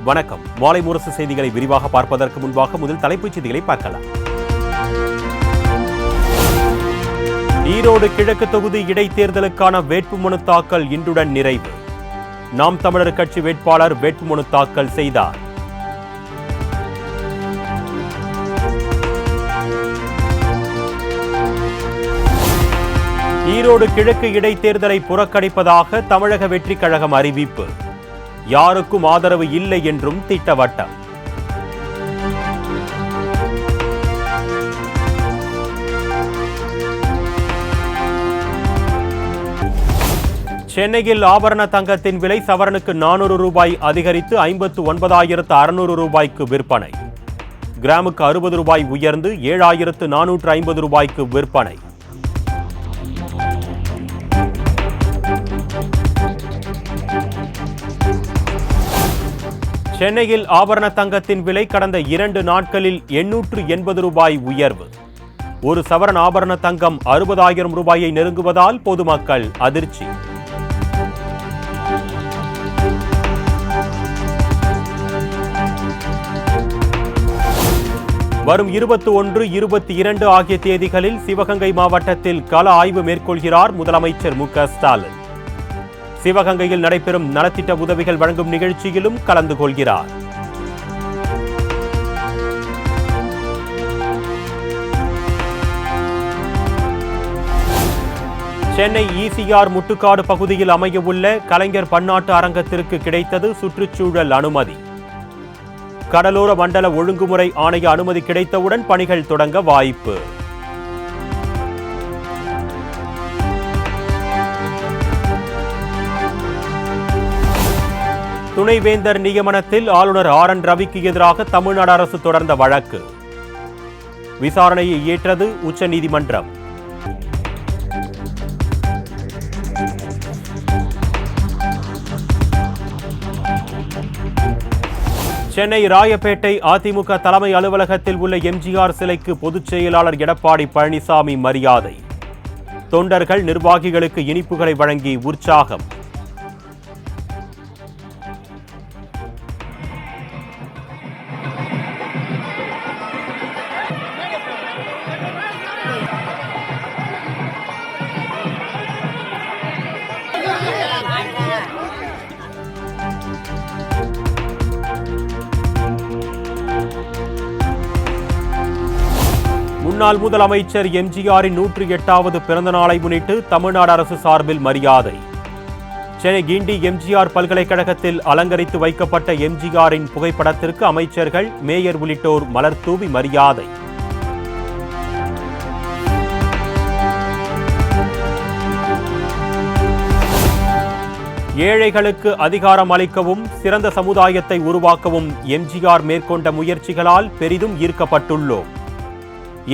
வணக்கம். மாலை முரசு செய்திகளை விரிவாக பார்ப்பதற்கு முன்பாக முதல் தலைப்புச் செய்திகளை பார்க்கலாம். ஈரோடு கிழக்கு தொகுதி இடைத்தேர்தலுக்கான வேட்புமனு தாக்கல் இன்றுடன் நிறைவு. நாம் தமிழர் கட்சி வேட்பாளர் வேட்புமனு தாக்கல் செய்தார். ஈரோடு கிழக்கு இடைத்தேர்தலை புறக்கணிப்பதாக தமிழக வெற்றிக் கழகம் அறிவிப்பு. யாருக்கும் ஆதரவு இல்லை என்றும் திட்டவட்டம். சென்னையில் ஆபரண தங்கத்தின் விலை சவரனுக்கு 400 ரூபாய் அதிகரித்து 59,600 ரூபாய்க்கு விற்பனை. கிராமுக்கு 60 ரூபாய் உயர்ந்து 7,450 ரூபாய்க்கு விற்பனை. சென்னையில் ஆபரண தங்கத்தின் விலை கடந்த 2 நாட்களில் 880 ரூபாய் உயர்வு. ஒரு சவரன் ஆபரண தங்கம் 60,000 ரூபாயை நெருங்குவதால் பொதுமக்கள் அதிர்ச்சி. வரும் 21, 22 ஆகிய தேதிகளில் சிவகங்கை மாவட்டத்தில் கள ஆய்வு மேற்கொள்கிறார் முதலமைச்சர் மு.க. ஸ்டாலின். சிவகங்கையில் நடைபெறும் நலத்திட்ட உதவிகள் வழங்கும் நிகழ்ச்சியிலும் கலந்து கொள்கிறார். சென்னை ஈசிஆர் முட்டுக்காடு பகுதியில் அமையவுள்ள கலைஞர் பன்னாட்டு அரங்கத்திற்கு கிடைத்தது சுற்றுச்சூழல் அனுமதி. கடலோர மண்டல ஒழுங்குமுறை ஆணைய அனுமதி கிடைத்தவுடன் பணிகள் தொடங்க வாய்ப்பு. துணைவேந்தர் நியமனத்தில் ஆளுநர் ஆர்.என். ரவிக்கு எதிராக தமிழ்நாடு அரசு தொடர்ந்த வழக்கு. விசாரணையை ஏற்றது உச்சநீதிமன்றம். சென்னை ராயப்பேட்டை அதிமுக தலைமை அலுவலகத்தில் உள்ள எம்ஜிஆர் சிலைக்கு பொதுச் செயலாளர் எடப்பாடி பழனிசாமி மரியாதை. தொண்டர்கள் நிர்வாகிகளுக்கு இனிப்புகளை வழங்கி உற்சாகம். முன்னாள் முதலமைச்சர் எம்ஜிஆரின் 108வது பிறந்த நாளை முன்னிட்டு தமிழ்நாடு அரசு சார்பில் மரியாதை. சென்னை கிண்டி எம்ஜிஆர் பல்கலைக்கழகத்தில் அலங்கரித்து வைக்கப்பட்ட எம்ஜிஆரின் புகைப்படத்திற்கு அமைச்சர்கள், மேயர் உள்ளிட்டோர் மலர் தூவி மரியாதை. ஏழைகளுக்கு அதிகாரம் அளிக்கவும் சிறந்த சமுதாயத்தை உருவாக்கவும் எம்ஜிஆர் மேற்கொண்ட முயற்சிகளால் பெரிதும் ஈர்க்கப்பட்டுள்ளோம்.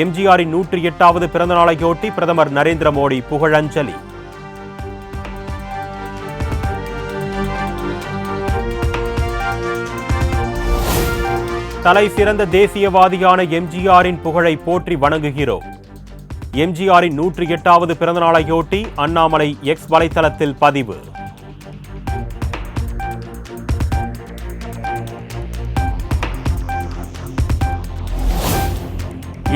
எம்ஜிஆரின் 108வது பிறந்த நாளையொட்டி பிரதமர் நரேந்திர மோடி புகழஞ்சலி. தலை சிறந்த தேசியவாதியான எம்ஜிஆரின் புகழை போற்றி வணங்குகிறோம். எம்ஜிஆரின் 108வது பிறந்த நாளையொட்டி அண்ணாமலை எக்ஸ் வலைத்தளத்தில் பதிவு.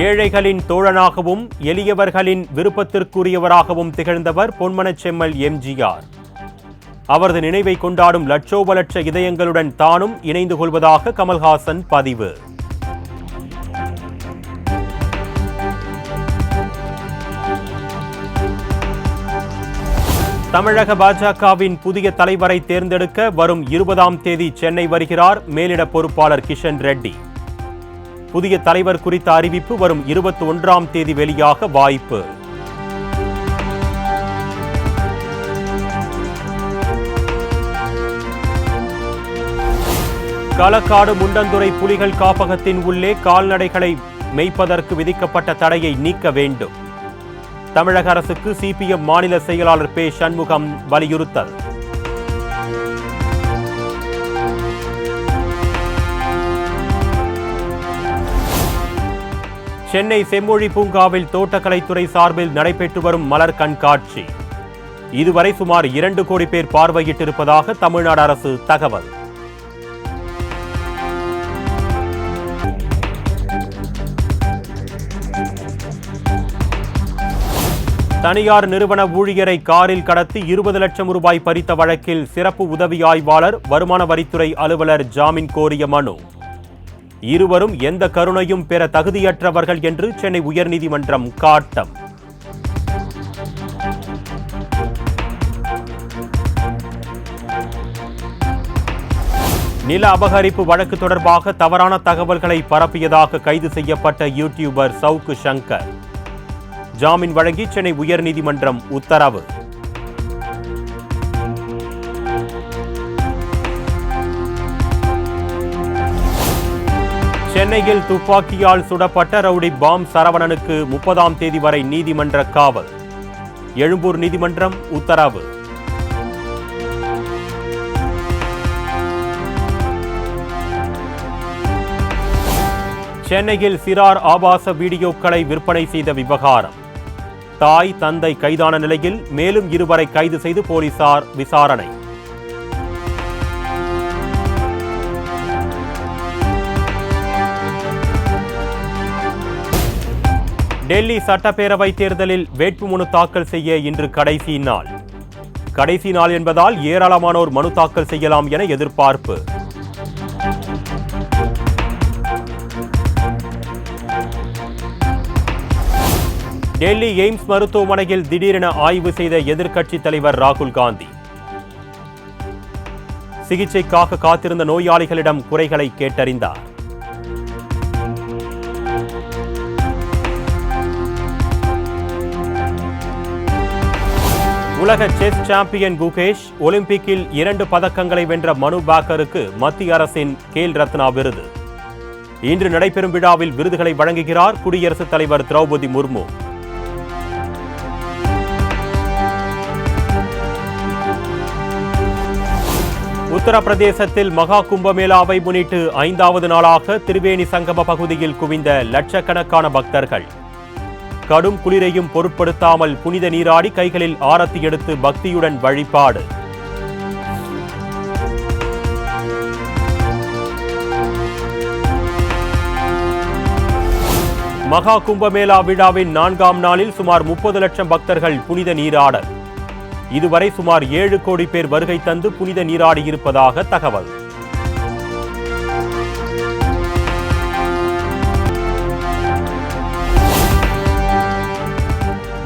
ஏழைகளின் தோழனாகவும் எளியவர்களின் விருப்பத்திற்குரியவராகவும் திகழ்ந்தவர் பொன்மனச் செம்மல் எம்ஜிஆர். அவரது நினைவை கொண்டாடும் லட்சோப லட்ச இதயங்களுடன் தானும் இணைந்து கொள்வதாக கமல்ஹாசன் பதிவு. தமிழக பாஜகவின் புதிய தலைவரை தேர்ந்தெடுக்க வரும் 20ஆம் தேதி சென்னை வருகிறார் மேலிட பொறுப்பாளர் கிஷன் ரெட்டி. புதிய தலைவர் குறித்த அறிவிப்பு வரும் 21ஆம் தேதி வெளியாக வாய்ப்பு. களக்காடு முண்டந்துறை புலிகள் காப்பகத்தின் உள்ளே கால்நடைகளை மேய்ப்பதற்கு விதிக்கப்பட்ட தடையை நீக்க வேண்டும். தமிழக அரசுக்கு சிபிஎம் மாநில செயலாளர் பே. சண்முகம் வலியுறுத்தல். சென்னை செம்மொழி பூங்காவில் தோட்டக்கலைத்துறை சார்பில் நடைபெற்று வரும் மலர் கண்காட்சி. இதுவரை சுமார் 2 கோடி பேர் பார்வையிட்டிருப்பதாக தமிழ்நாடு அரசு தகவல். தனியார் நிறுவன ஊழியரை காரில் கடத்தி 20 லட்சம் ரூபாய் பறித்த வழக்கில் சிறப்பு உதவி ஆய்வாளர் வருமான வரித்துறை அலுவலர் ஜாமீன் கோரிய மனு. இருவரும் எந்த கருணையும் பெற தகுதியற்றவர்கள் என்று சென்னை உயர்நீதிமன்றம் காட்டம். நில அபகரிப்பு வழக்கு தொடர்பாக தவறான தகவல்களை பரப்பியதாக கைது செய்யப்பட்ட யூடியூபர் சவுக்கு சங்கர் ஜாமீன் வழங்கி சென்னை உயர்நீதிமன்றம் உத்தரவு. சென்னையில் துப்பாக்கியால் சுடப்பட்ட ரவுடி பாம் சரவணனுக்கு 30ஆம் தேதி வரை நீதிமன்ற காவல். எழும்பூர் நீதிமன்றம் உத்தரவு. சென்னையில் சிறார் ஆபாச வீடியோக்களை விற்பனை செய்த விவகாரம். தாய் தந்தை கைதான நிலையில் மேலும் 2 கைது செய்து போலீசார் விசாரணை. டெல்லி சட்டப்பேரவை தேர்தலில் வேட்புமனு தாக்கல் செய்ய இன்று கடைசி நாள். கடைசி நாள் என்பதால் ஏராளமானோர் மனு தாக்கல் செய்யலாம் என எதிர்பார்ப்பு. டெல்லி எய்ம்ஸ் மருத்துவமனையில் திடீரென ஆய்வு செய்த எதிர்க்கட்சித் தலைவர் ராகுல் காந்தி. சிகிச்சைக்காக காத்திருந்த நோயாளிகளிடம் குறைகளை கேட்டறிந்தார். உலக செஸ் சாம்பியன் குகேஷ் ஒலிம்பிக்கில் 2 பதக்கங்களை வென்ற மனு பாக்கருக்கு மத்திய அரசின் கேல் ரத்னா விருது. இன்று நடைபெறும் விழாவில் விருதுகளை வழங்குகிறார் குடியரசுத் தலைவர் திரௌபதி முர்மு. உத்தரப்பிரதேசத்தில் மகா கும்பமேளாவை முன்னிட்டு 5வது நாளாக திரிவேணி சங்கம பகுதியில் குவிந்த லட்சக்கணக்கான பக்தர்கள். கடும் குளிரையும் பொருட்படுத்தாமல் புனித நீராடி கைகளில் ஆரத்தி எடுத்து பக்தியுடன் வழிபாடு. மகா கும்பமேளா விழாவின் 4ஆம் நாளில் சுமார் 30 லட்சம் பக்தர்கள் புனித நீராடல். இதுவரை சுமார் 7 கோடி பேர் வருகை தந்து புனித நீராடி இருப்பதாக தகவல்.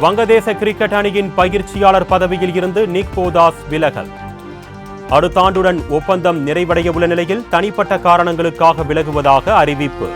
வங்கதேச கிரிக்கெட் அணியின் பயிற்சியாளர் பதவியில் இருந்து நிக் போதாஸ் விலகல். அடுத்த ஆண்டுடன் ஒப்பந்தம் நிறைவடைய உள்ள நிலையில் தனிப்பட்ட காரணங்களுக்காக விலகுவதாக அறிவிப்பு.